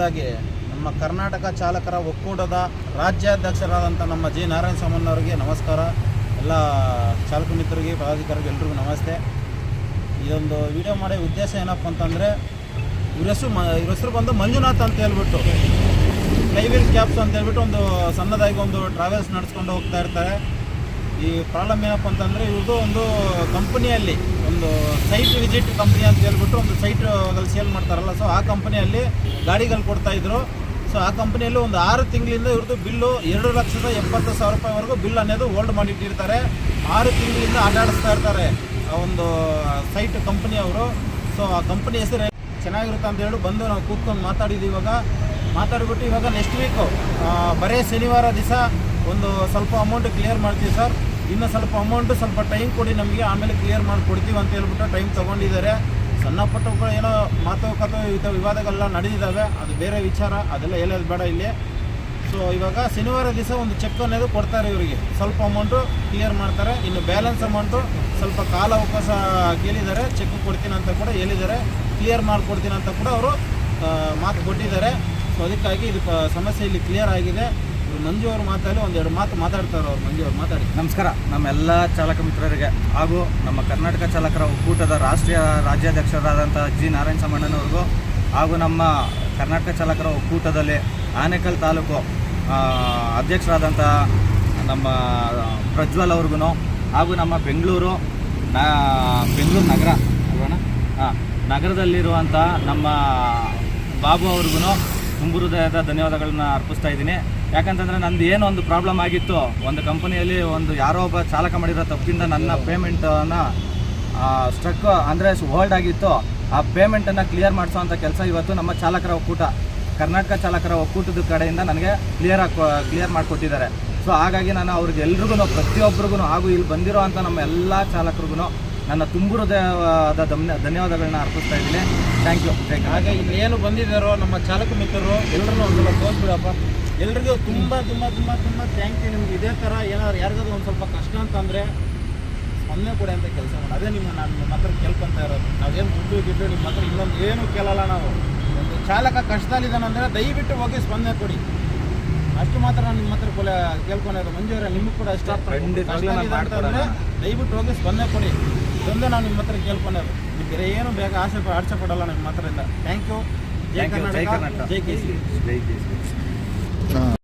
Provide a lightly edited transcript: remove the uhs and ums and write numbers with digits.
ಮೊದಲನೇದಾಗಿ ನಮ್ಮ ಕರ್ನಾಟಕ ಚಾಲಕರ ಒಕ್ಕೂಟದ ರಾಜ್ಯಾಧ್ಯಕ್ಷರಾದಂಥ ನಮ್ಮ ಜಿ ನಾರಾಯಣ ಸ್ವಾಮಿ ಅವರಿಗೆ ನಮಸ್ಕಾರ. ಎಲ್ಲ ಚಾಲಕ ಮಿತ್ರರಿಗೆ ಪದಾಧಿಕಾರಿಗೆ ಎಲ್ರಿಗೂ ನಮಸ್ತೆ. ಇದೊಂದು ವಿಡಿಯೋ ಮಾಡೋ ಉದ್ದೇಶ ಏನಪ್ಪ ಅಂತಂದರೆ, ಇವ್ರ ಹೆಸರು ಬಂದು ಮಂಜುನಾಥ್ ಅಂತ ಹೇಳ್ಬಿಟ್ಟು ಫ್ಲೈವೀಲ್ ಕ್ಯಾಬ್ಸ್ ಅಂತ ಹೇಳ್ಬಿಟ್ಟು ಒಂದು ಸಣ್ಣದಾಗಿ ಒಂದು ಟ್ರಾವೆಲ್ಸ್ ನಡೆಸ್ಕೊಂಡು ಹೋಗ್ತಾ ಇರ್ತಾರೆ. ಈ ಪ್ರಾಬ್ಲಮ್ ಏನಪ್ಪ ಅಂತಂದರೆ, ಇವ್ರದ್ದು ಒಂದು ಕಂಪನಿಯಲ್ಲಿ ಒಂದು ಸೈಟ್ ವಿಸಿಟ್ ಕಂಪ್ನಿ ಅಂತ ಹೇಳ್ಬಿಟ್ಟು ಒಂದು ಸೈಟ್ಗಳು ಸೇಲ್ ಮಾಡ್ತಾರಲ್ಲ, ಸೊ ಆ ಕಂಪನಿಯಲ್ಲಿ ಗಾಡಿಗಳು ಕೊಡ್ತಾಯಿದ್ರು. ಸೊ ಆ ಕಂಪನಿಯಲ್ಲಿ ಒಂದು 6 ತಿಂಗಳಿಂದ ಇವ್ರದ್ದು ಬಿಲ್ಲು 2,70,000 ರೂಪಾಯಿವರೆಗೂ ಬಿಲ್ ಅನ್ನೋದು ಹೋಲ್ಡ್ ಮಾಡಿಟ್ಟಿರ್ತಾರೆ. 6 ತಿಂಗಳಿಂದ ಆಟಾಡಿಸ್ತಾ ಇರ್ತಾರೆ ಆ ಒಂದು ಸೈಟ್ ಕಂಪನಿಯವರು. ಸೊ ಆ ಕಂಪನಿ ಹೆಸರು ಚೆನ್ನಾಗಿರುತ್ತೆ ಅಂತ ಹೇಳಿ ಬಂದು ನಾವು ಕೂತ್ಕೊಂಡು ಮಾತಾಡಿದ್ದೀವಿ. ಮಾತಾಡಿಬಿಟ್ಟು ಇವಾಗ ನೆಕ್ಸ್ಟ್ ವೀಕು ಬರೀ ಶನಿವಾರ ದಿವಸ ಒಂದು ಸ್ವಲ್ಪ ಅಮೌಂಟ್ ಕ್ಲಿಯರ್ ಮಾಡ್ತೀವಿ ಸರ್, ಇನ್ನು ಸ್ವಲ್ಪ ಅಮೌಂಟು ಸ್ವಲ್ಪ ಟೈಮ್ ಕೊಡಿ ನಮಗೆ, ಆಮೇಲೆ ಕ್ಲಿಯರ್ ಮಾಡಿಕೊಡ್ತೀವಿ ಅಂತ ಹೇಳ್ಬಿಟ್ಟು ಟೈಮ್ ತೊಗೊಂಡಿದ್ದಾರೆ. ಸಣ್ಣ ಪುಟ್ಟಗಳು ಏನೋ ಮಾತುಕತೆ ವಿವಾದಗಳೆಲ್ಲ ನಡೆದಿದ್ದಾವೆ, ಅದು ಬೇರೆ ವಿಚಾರ, ಅದೆಲ್ಲ ಹೇಳೋದು ಬೇಡ ಇಲ್ಲಿ. ಸೊ ಇವಾಗ ಶನಿವಾರ ದಿವಸ ಒಂದು ಚೆಕ್ ಅನ್ನೋದು ಕೊಡ್ತಾರೆ ಇವರಿಗೆ, ಸ್ವಲ್ಪ ಅಮೌಂಟು ಕ್ಲಿಯರ್ ಮಾಡ್ತಾರೆ. ಇನ್ನು ಬ್ಯಾಲೆನ್ಸ್ ಅಮೌಂಟು ಸ್ವಲ್ಪ ಕಾಲಾವಕಾಶ ಕೇಳಿದ್ದಾರೆ, ಚೆಕ್ ಕೊಡ್ತೀನಿ ಅಂತ ಕೂಡ ಹೇಳಿದ್ದಾರೆ, ಕ್ಲಿಯರ್ ಮಾಡಿಕೊಡ್ತೀನಿ ಅಂತ ಕೂಡ ಅವರು ಮಾತು ಕೊಟ್ಟಿದ್ದಾರೆ. ಸೊ ಅದಕ್ಕಾಗಿ ಇದು ಸಮಸ್ಯೆ ಇಲ್ಲಿ ಕ್ಲಿಯರ್ ಆಗಿದೆ. ಮಂಜು ಅವರು ಮಾತಾಡಿ ಒಂದೆರಡು ಮಾತು ಮಾತಾಡ್ತಾರೆ. ಅವ್ರು ಮಂಜು ಅವರು ಮಾತಾಡಿ. ನಮಸ್ಕಾರ. ನಮ್ಮೆಲ್ಲ ಚಾಲಕ ಮಿತ್ರರಿಗೆ ಹಾಗೂ ನಮ್ಮ ಕರ್ನಾಟಕ ಚಾಲಕರ ಒಕ್ಕೂಟದ ರಾಜ್ಯಾಧ್ಯಕ್ಷರಾದಂಥ ಜಿ ನಾರಾಯಣ ಸ್ವಾಮಣ್ಣನವ್ರಿಗೂ ಹಾಗೂ ನಮ್ಮ ಕರ್ನಾಟಕ ಚಾಲಕರ ಒಕ್ಕೂಟದಲ್ಲಿ ಆನೇಕಲ್ ತಾಲೂಕು ಅಧ್ಯಕ್ಷರಾದಂಥ ನಮ್ಮ ಪ್ರಜ್ವಲ್ ಅವ್ರಿಗೂ ಹಾಗೂ ನಮ್ಮ ಬೆಂಗಳೂರು ನಗರ ನಗರದಲ್ಲಿರುವಂಥ ನಮ್ಮ ಬಾಬು ಅವ್ರಿಗೂ ತುಂಬು ಹೃದಯದ ಧನ್ಯವಾದಗಳನ್ನ ಅರ್ಪಿಸ್ತಾ ಇದ್ದೀನಿ. ಯಾಕಂತಂದರೆ ನಂದು ಏನೋ ಒಂದು ಪ್ರಾಬ್ಲಮ್ ಆಗಿತ್ತು, ಒಂದು ಕಂಪನಿಯಲ್ಲಿ ಒಂದು ಯಾರೋ ಒಬ್ಬ ಚಾಲಕ ಮಾಡಿರೋ ತಪ್ಪಿಂದ ನನ್ನ ಪೇಮೆಂಟನ್ನು ಸ್ಟ್ರಕ್ ಅಂದರೆ ಹೋಲ್ಡ್ ಆಗಿತ್ತು. ಆ ಪೇಮೆಂಟನ್ನು ಕ್ಲಿಯರ್ ಮಾಡಿಸೋವಂಥ ಕೆಲಸ ಇವತ್ತು ನಮ್ಮ ಚಾಲಕರ ಒಕ್ಕೂಟ, ಕರ್ನಾಟಕ ಚಾಲಕರ ಒಕ್ಕೂಟದ ಕಡೆಯಿಂದ ನನಗೆ ಕ್ಲಿಯರ್ ಮಾಡಿಕೊಟ್ಟಿದ್ದಾರೆ. ಸೊ ಹಾಗಾಗಿ ನಾನು ಅವ್ರಿಗೆ ಎಲ್ರಿಗೂ ಪ್ರತಿಯೊಬ್ಬರಿಗೂ ಹಾಗೂ ಇಲ್ಲಿ ಬಂದಿರೋ ಅಂಥ ನಮ್ಮ ಎಲ್ಲ ಚಾಲಕರಿಗೂ ನನ್ನ ತುಂಬು ಹೃದಯದ ಧನ್ಯವಾದಗಳನ್ನ ಅರ್ಪಿಸ್ತಾ ಇದ್ದೀನಿ. Thank you. ಹಾಗೆ ಇಲ್ಲಿ ಏನು ಬಂದಿದ್ದಾರೋ ನಮ್ಮ ಚಾಲಕ ಮಿತ್ರರು ಎಲ್ಲರೂ ಒಂದ್ಸಲ ತೋರಿಸ್ಬಿಡಪ್ಪ. ಎಲ್ರಿಗೂ ತುಂಬ ತುಂಬ ತುಂಬ ತುಂಬ ಥ್ಯಾಂಕ್ ಯು. ನಿಮ್ಗೆ ಇದೇ ಥರ ಏನಾದ್ರು ಯಾರಿಗಾದ್ರೂ ಒಂದು ಸ್ವಲ್ಪ ಕಷ್ಟ ಅಂತಂದರೆ ಸ್ಪಂದನೆ ಕೊಡಿ ಅಂತ ಕೆಲಸ ಮಾಡಿ. ಅದೇ ನಾನು ನಿಮ್ಮ ಹತ್ರ ಕೇಳ್ಕೊತಾ ಇರೋದು. ನಾವೇನು ದುಡ್ಡು ನಿಮ್ಮ ಹತ್ರ ಇನ್ನೊಂದು ಏನೂ ಕೇಳಲ್ಲ. ನಾವು ಒಂದು ಚಾಲಕ ಕಷ್ಟದಲ್ಲಿದ್ದಾನಂದರೆ ದಯವಿಟ್ಟು ಹೋಗಿ ಸ್ಪಂದನೆ ಕೊಡಿ, ಅಷ್ಟು ಮಾತ್ರ ನಾನು ನಿಮ್ಮ ಹತ್ರ ಕೇಳ್ಕೊಂಡಿರೋದು. ಮಂಜುವರೇ ನಿಮಗೂ ಕೂಡ ಅಷ್ಟೇ, ಅಂತಂದರೆ ದಯವಿಟ್ಟು ಹೋಗಿ ಸ್ಪಂದನೆ ಕೊಡಿ. ಇದೊಂದೇ ನಾವು ನಿಮ್ಮ ಹತ್ರ ಕೇಳ್ಕೊಂಡಿರೋದು. ಬೇರೆ ಏನು ಬೇಗ ಆಸೆ ಪಡಲ್ಲ ನಿಮ್ಮ ಹತ್ರದಿಂದ. Thank you. ಜೈ ಕರ್ನಾಟಕ, ಜೈ ಕೆ ಸಿ.